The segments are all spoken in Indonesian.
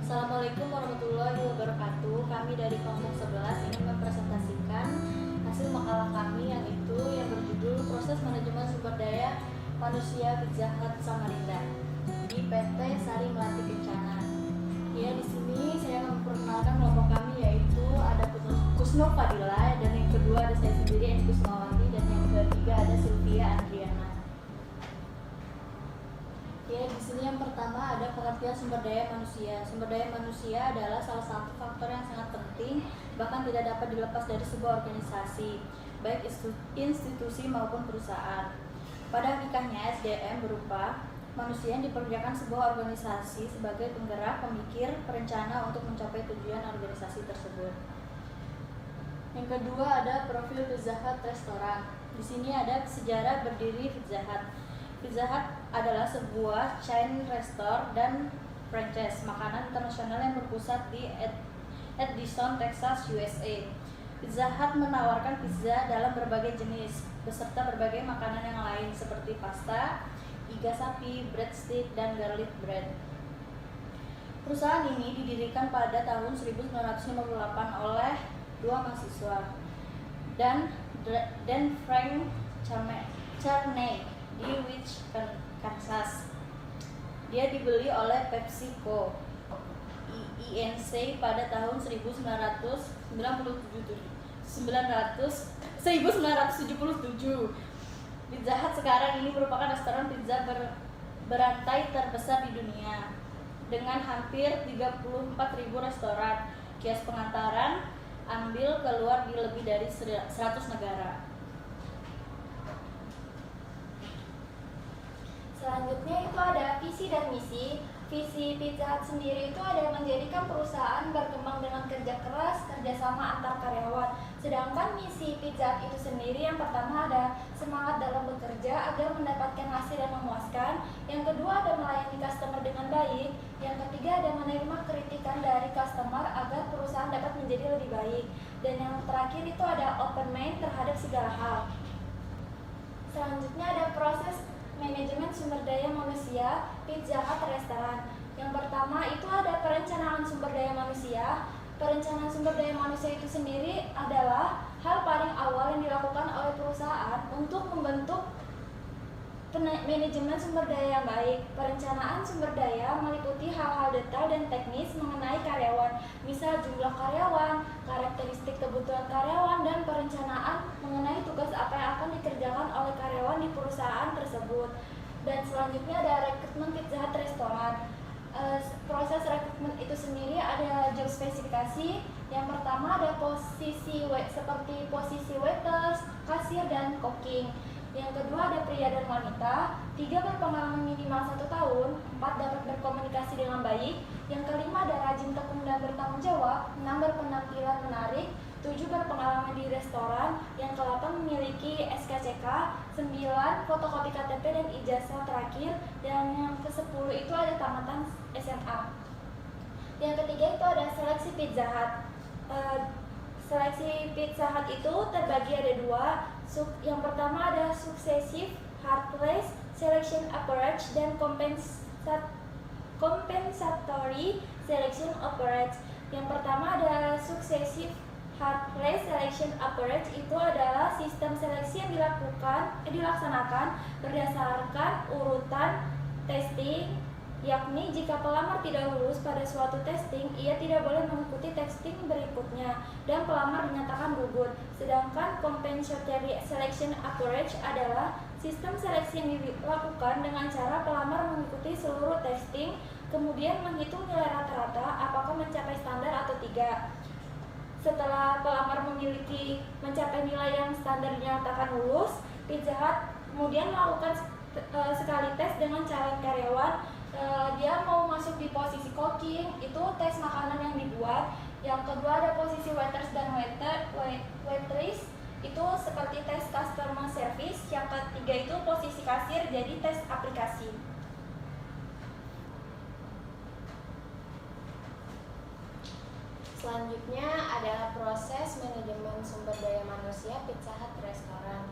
Assalamualaikum warahmatullahi wabarakatuh. Kami dari kelompok 11 ingin mempresentasikan hasil makalah kami yang berjudul Proses Manajemen Sumber Daya Manusia Pizza Hut Samarinda di PT Sari Melati Kencana. Ya, di sini saya akan memperkenalkan kelompok kami, yaitu ada Kusno Fadila, dan yang kedua ada saya sendiri Eni Kusmawati, dan yang ketiga ada Sylvia Andriana. Ya, di sini yang pertama ada pengertian sumber daya manusia. Sumber daya manusia adalah salah satu faktor yang sangat penting, bahkan tidak dapat dilepas dari sebuah organisasi, baik institusi maupun perusahaan. Pada hakikatnya, SDM berupa manusia yang dipekerjakan sebuah organisasi sebagai penggerak, pemikir, perencana untuk mencapai tujuan organisasi tersebut. Yang kedua ada profil Pizza Hut restoran. Di sini ada sejarah berdiri Pizza Hut. Pizza Hut adalah sebuah chain restoran dan franchise makanan internasional yang berpusat di Addison, Texas, USA. Pizza Hut menawarkan pizza dalam berbagai jenis, beserta berbagai makanan yang lain seperti pasta, iga sapi, breadstick, dan garlic bread. Perusahaan ini didirikan pada tahun 1958 oleh dua mahasiswa, dan Frank Charney di Wich, Kansas. Dia dibeli oleh PepsiCo Inc. pada tahun 1977. Pizza Hut sekarang ini merupakan restoran pizza berantai terbesar di dunia dengan hampir 34.000 restoran, kios pengantaran, ambil keluar di lebih dari 100 negara. Selanjutnya itu ada visi dan misi. Visi Pizza Hut sendiri itu ada menjadikan perusahaan berkembang dengan kerja keras, kerjasama antar karyawan. Sedangkan misi Pizza Hut itu sendiri yang pertama ada semangat dalam bekerja agar mendapatkan hasil yang memuaskan. Yang kedua ada melayani customer dengan baik. Yang ketiga ada menerima kritikan dari customer agar perusahaan dapat menjadi lebih baik. Dan yang terakhir itu ada open mind terhadap segala hal. Selanjutnya ada proses manajemen sumber daya manusia Pizza Hut restoran. Yang pertama itu ada perencanaan sumber daya manusia. Perencanaan sumber daya manusia itu sendiri adalah hal paling awal yang dilakukan oleh perusahaan untuk membentuk manajemen sumber daya yang baik. Perencanaan sumber daya meliputi hal-hal detail dan teknis mengenai karyawan, misal jumlah karyawan, karakteristik kebutuhan karyawan, dan perencanaan mengenai tugas apa yang akan dikerjakan oleh karyawan di perusahaan tersebut. Dan selanjutnya ada rekrutmen Pizza Hut restoran. Proses rekrutmen itu sendiri ada job spesifikasi. Yang pertama ada posisi seperti posisi waiters, kasir, dan cooking. Yang kedua ada pria dan wanita. 3 berpengalaman minimal 1 tahun. 4 dapat berkomunikasi dengan baik. Yang kelima ada rajin, tekun, dan bertanggung jawab. 6 berpenampilan menarik. 7 berpengalaman di restoran. Yang ke-8 memiliki SKCK. 9 fotokopi KTP dan ijazah terakhir. Dan yang ke-10 itu ada tamatan SMA. Yang ketiga itu ada seleksi Pizza Hut. Seleksi Pizza Hut itu terbagi ada 2. Yang pertama ada successive hard place selection approach dan compensatory selection approach. Yang pertama ada successive hard place selection approach, itu adalah sistem seleksi yang dilaksanakan berdasarkan urutan testing, yakni jika pelamar tidak lulus pada suatu testing, ia tidak boleh mengikuti testing berikutnya dan pelamar dinyatakan gugur. Sedangkan compensatory selection approach adalah sistem seleksi yang dilakukan dengan cara pelamar mengikuti seluruh testing, kemudian menghitung nilai rata-rata apakah mencapai standar atau tidak. Setelah pelamar mencapai nilai yang standar dinyatakan lulus, Pizza Hut kemudian melakukan sekali tes dengan calon karyawan. Dia mau masuk di posisi cooking, itu tes makanan yang dibuat. Yang kedua ada posisi waiters dan waitress, itu seperti tes customer service. Yang ketiga itu posisi kasir, jadi tes aplikasi. Selanjutnya adalah proses manajemen sumber daya manusia Pizza Hut restoran.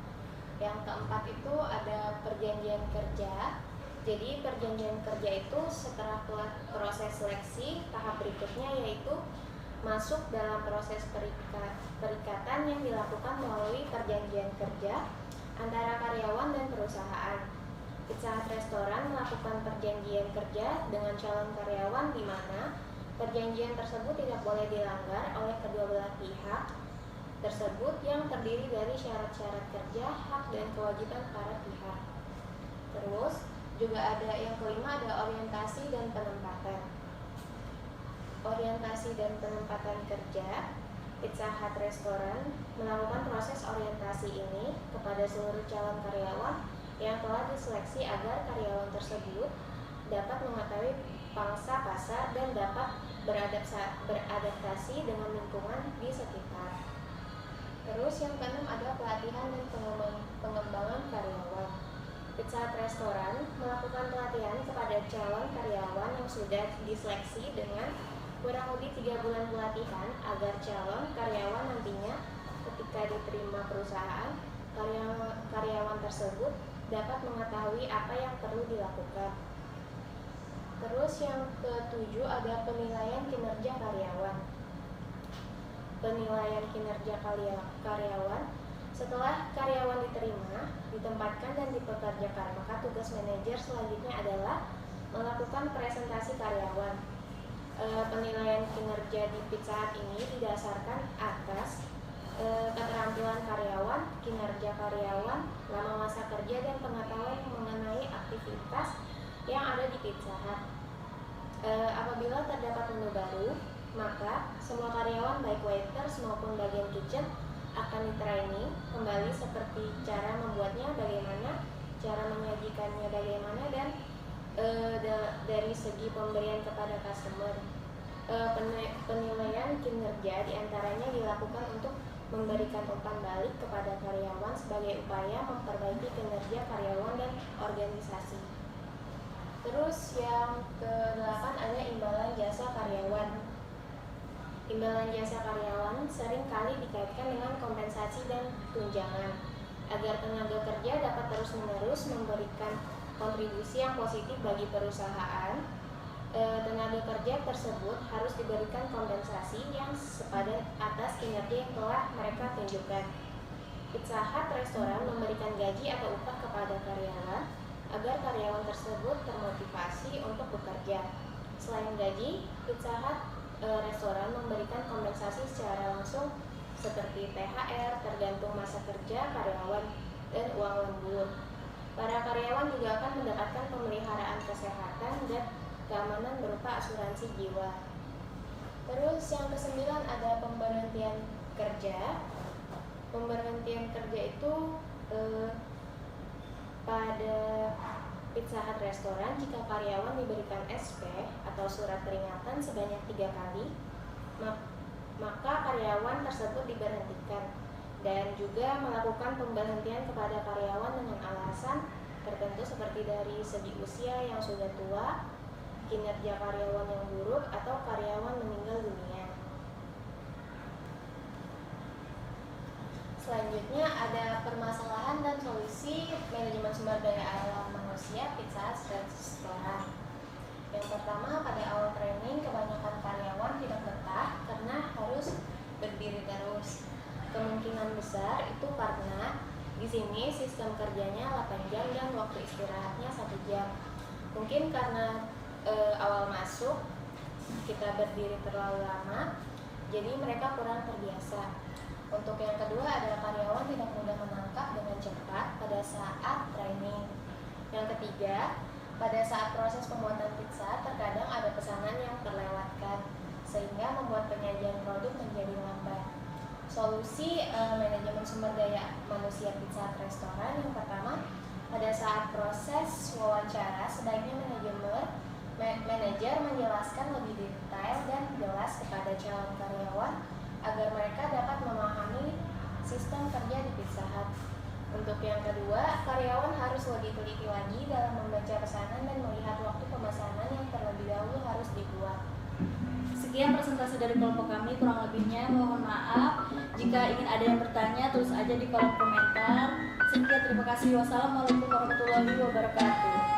Yang keempat itu ada perjanjian kerja. Jadi perjanjian kerja itu setelah proses seleksi, tahap berikutnya yaitu masuk dalam proses perikatan yang dilakukan melalui perjanjian kerja antara karyawan dan perusahaan. Pizza Hut Restoran melakukan perjanjian kerja dengan calon karyawan di mana perjanjian tersebut tidak boleh dilanggar oleh kedua belah pihak tersebut yang terdiri dari syarat-syarat kerja, hak dan kewajiban para pihak. Terus juga ada yang kelima, ada orientasi dan penempatan. Orientasi dan penempatan kerja. Pizza Hut Restoran melakukan proses orientasi ini kepada seluruh calon karyawan yang telah diseleksi agar karyawan tersebut dapat mengetahui pangsa pasar dan dapat beradaptasi dengan lingkungan di sekitar. Terus yang keenam ada pelatihan dan pengembangan karyawan. Pizza Hut Restoran melakukan pelatihan kepada calon karyawan yang sudah diseleksi dengan kurang lebih 3 bulan pelatihan agar calon karyawan nantinya ketika diterima perusahaan, karyawan tersebut dapat mengetahui apa yang perlu dilakukan. Terus yang ketujuh ada penilaian kinerja karyawan. Penilaian kinerja karyawan setelah karyawan diterima, ditempatkan dan dipekerjakan, maka tugas manajer selanjutnya adalah melakukan presentasi karyawan. Penilaian kinerja di Pizza Hut ini didasarkan atas keterampilan karyawan, kinerja karyawan, lama masa kerja, dan pengetahuan mengenai aktivitas yang ada di Pizza Hut. Apabila terdapat menu baru, maka semua karyawan baik waiters maupun bagian kitchen akan di-training kembali seperti cara membuatnya bagaimana, cara menyajikannya bagaimana, dan dari segi pemberian kepada customer. Penilaian kinerja diantaranya dilakukan untuk memberikan umpan balik kepada karyawan sebagai upaya memperbaiki kinerja karyawan dan organisasi. Terus yang ke-8 ada imbalan jasa karyawan. Imbalan jasa karyawan sering kali dikaitkan dengan kompensasi dan tunjangan agar tenaga kerja dapat terus-menerus memberikan kontribusi yang positif bagi perusahaan. Tenaga kerja tersebut harus diberikan kompensasi yang sepadan atas kinerja yang telah mereka tunjukkan. Pizza Hut Restoran memberikan gaji atau upah kepada karyawan agar karyawan tersebut termotivasi untuk bekerja. Selain gaji, Pizza Hut Restoran memberikan kompensasi secara langsung seperti THR tergantung masa kerja karyawan dan uang lembur. Para karyawan juga akan mendapatkan pemeliharaan kesehatan dan keamanan berupa asuransi jiwa. Terus yang ke-9 ada pemberhentian kerja. Pemberhentian kerja itu pada Pizza Hut Restoran jika karyawan diberikan SP atau surat peringatan sebanyak 3 kali, maka karyawan tersebut diberhentikan, dan juga melakukan pemberhentian kepada karyawan dengan alasan tertentu seperti dari segi usia yang sudah tua, kinerja karyawan yang buruk, atau karyawan meninggal dunia. Selanjutnya ada permasalahan dan solusi manajemen sumber daya alam manusia Pizza Hut Restoran. Yang pertama, pada awal training kebanyakan karyawan tidak betah karena harus berdiri terus. Kemungkinan besar itu karena di sini sistem kerjanya 8 jam dan waktu istirahatnya 1 jam. Mungkin karena awal masuk kita berdiri terlalu lama, jadi mereka kurang terbiasa. Untuk yang kedua adalah karyawan tidak mudah menangkap dengan cepat pada saat training. Yang ketiga, pada saat proses pembuatan pizza terkadang ada pesanan yang terlewatkan sehingga membuat penyajian produk menjadi lambat. Solusi manajemen sumber daya manusia Pizza Hut Restoran yang pertama, pada saat proses wawancara sebaiknya manajer menjelaskan lebih detail dan jelas kepada calon karyawan agar mereka dapat memahami sistem kerja di Pizza Hut. Untuk yang kedua, karyawan harus lebih teliti lagi dalam membaca pesanan dan melihat waktu pemesanan yang terlebih dahulu harus dibuat. Sekian presentasi dari kelompok kami, kurang lebihnya mohon maaf. Jika ingin ada yang bertanya, tulis aja di kolom komentar. Sekian, terima kasih. Wassalamualaikum warahmatullahi wabarakatuh.